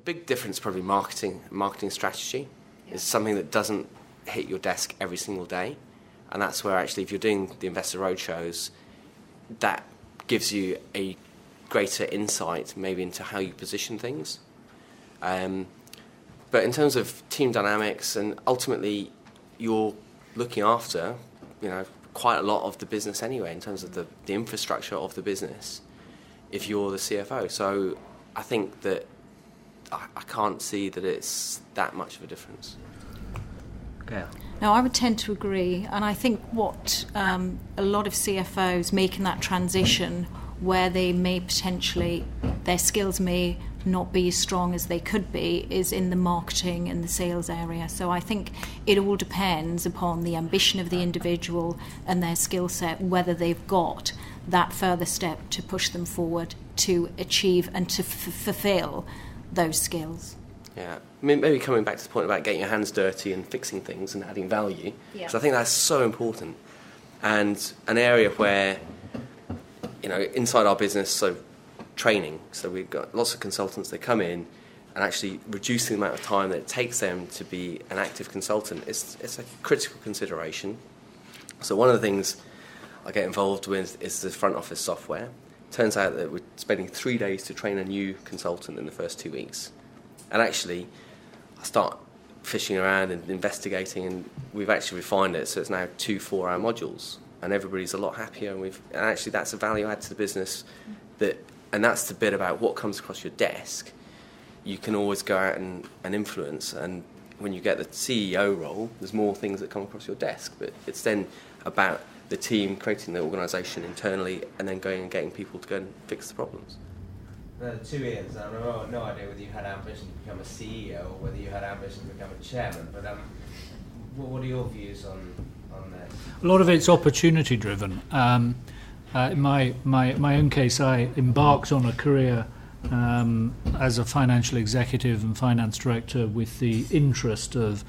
The big difference is probably marketing strategy. Is something that doesn't hit your desk every single day. And that's where actually if you're doing the investor roadshows, that gives you a greater insight maybe into how you position things. But in terms of team dynamics, and ultimately you're looking after, quite a lot of the business anyway in terms of the infrastructure of the business if you're the CFO. So I think that I can't see that it's that much of a difference. Okay. No, I would tend to agree, and I think what a lot of CFOs making that transition where they may potentially, their skills may not be as strong as they could be, is in the marketing and the sales area. So I think it all depends upon the ambition of the individual and their skill set, whether they've got that further step to push them forward to achieve and to fulfill those skills. Yeah, I mean, maybe coming back to the point about getting your hands dirty and fixing things and adding value, because I think that's so important. And an area where, inside our business, so training, so we've got lots of consultants that come in and actually reducing the amount of time that it takes them to be an active consultant, it's a critical consideration. So one of the things I get involved with is the front office software. Turns out that we're spending 3 days to train a new consultant in the first 2 weeks. And actually, I start fishing around and investigating, and we've actually refined it, so it's now 2 4-hour modules, and everybody's a lot happier. And actually, that's a value add to the business. And that's the bit about what comes across your desk. You can always go out and influence, and when you get the CEO role, there's more things that come across your desk. But it's then about the team creating the organisation internally, and then going and getting people to go and fix the problems. The 2 years, I have no idea whether you had ambition to become a CEO or whether you had ambition to become a chairman, but what are your views on that? A lot of it's opportunity driven. In my own case, I embarked on a career as a financial executive and finance director with the interest of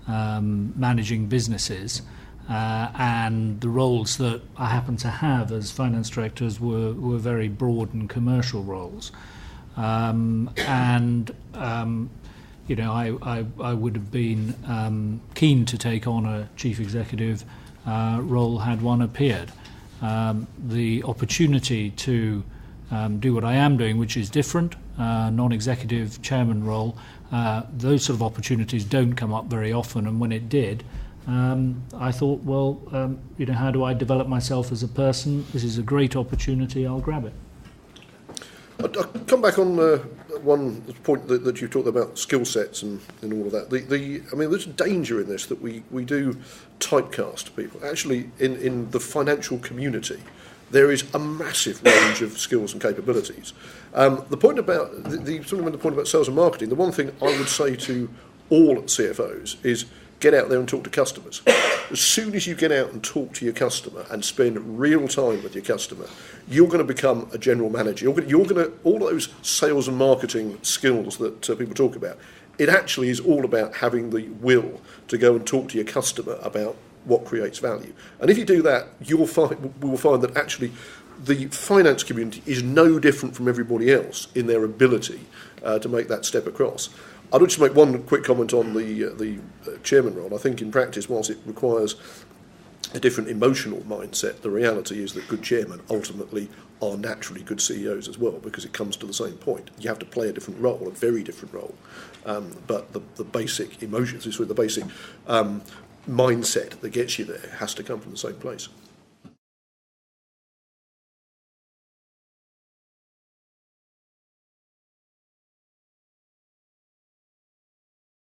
managing businesses. And the roles that I happened to have as finance directors were very broad and commercial roles. I would have been keen to take on a chief executive role had one appeared. The opportunity to do what I am doing, which is different, non-executive chairman role, those sort of opportunities don't come up very often, and when it did, I thought, how do I develop myself as a person? This is a great opportunity, I'll grab it. I'll come back on one point that you talked about, skill sets and all of that. There's a danger in this that we do typecast people. Actually, in the financial community, there is a massive range of skills and capabilities. The point about sales and marketing, the one thing I would say to all CFOs is get out there and talk to customers. As soon as you get out and talk to your customer and spend real time with your customer, you're going to become a general manager. You're going to all those sales and marketing skills that people talk about. It actually is all about having the will to go and talk to your customer about what creates value. And if you do that, we will find that actually the finance community is no different from everybody else in their ability to make that step across. I'd just make one quick comment on the chairman role. I think in practice, whilst it requires a different emotional mindset, the reality is that good chairmen ultimately are naturally good CEOs as well, because it comes to the same point. You have to play a different role, a very different role. But the basic emotions, the basic mindset that gets you there has to come from the same place.